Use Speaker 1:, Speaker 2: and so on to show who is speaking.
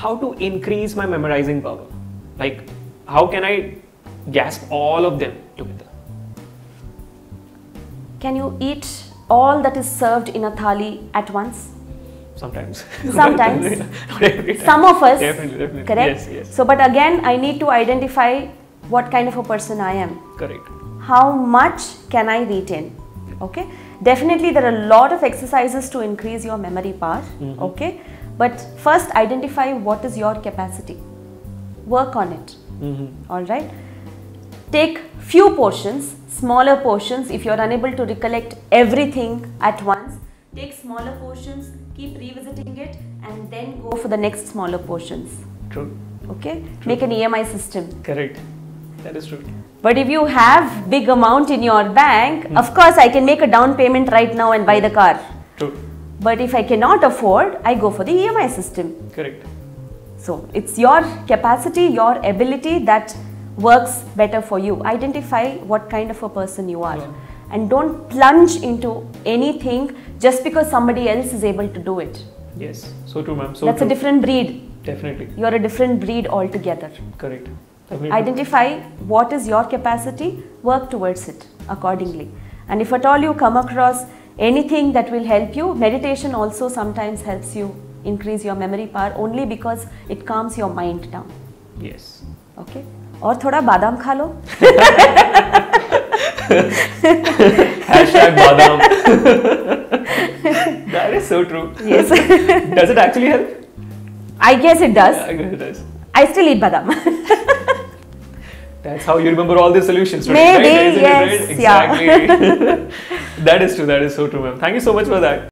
Speaker 1: how to increase my memorizing power. Like, how can I grasp all of them together?
Speaker 2: Can you eat all that is served in a thali at once?
Speaker 1: Sometimes.
Speaker 2: Sometimes.
Speaker 1: Not every time.
Speaker 2: Some of us.
Speaker 1: Definitely.
Speaker 2: Correct?
Speaker 1: Yes, yes.
Speaker 2: So, but again, I need to identify what kind of a person I am.
Speaker 1: Correct.
Speaker 2: How much can I retain? Okay. Definitely, there are a lot of exercises to increase your memory power. Okay. But first, identify what is your capacity. Work on it. All right. Take few portions, smaller portions. If you are unable to recollect everything at once, take smaller portions, keep revisiting it, and then go for the next smaller portions.
Speaker 1: True.
Speaker 2: Okay.
Speaker 1: True.
Speaker 2: Make an EMI system.
Speaker 1: Correct. That is true.
Speaker 2: But if you have big amount in your bank, of course I can make a down payment right now and buy the car.
Speaker 1: True.
Speaker 2: But if I cannot afford, I go for the EMI system.
Speaker 1: Correct.
Speaker 2: So it's your capacity, your ability that works better for you. Identify what kind of a person you are.
Speaker 1: Yeah.
Speaker 2: And don't plunge into anything just because somebody else is able to do it.
Speaker 1: Yes. So true, ma'am. So
Speaker 2: That's
Speaker 1: true.
Speaker 2: a different breed.
Speaker 1: Definitely.
Speaker 2: You're a different breed altogether.
Speaker 1: Correct. Definitely.
Speaker 2: Identify what is your capacity, work towards it accordingly. And if at all you come across anything that will help you, meditation also sometimes helps you increase your memory power only because it calms your mind down.
Speaker 1: Yes.
Speaker 2: Okay. और थोड़ा बादाम खा लो.
Speaker 1: Hashtag badam. That is so true.
Speaker 2: Yes.
Speaker 1: Does it actually help?
Speaker 2: I guess it does.
Speaker 1: I guess it does.
Speaker 2: I still eat badam.
Speaker 1: That's how you remember all the solutions today.
Speaker 2: Maybe,
Speaker 1: right? Isn't
Speaker 2: yes,
Speaker 1: it right? Exactly. That is true. That is so true, ma'am. Thank you so much for that.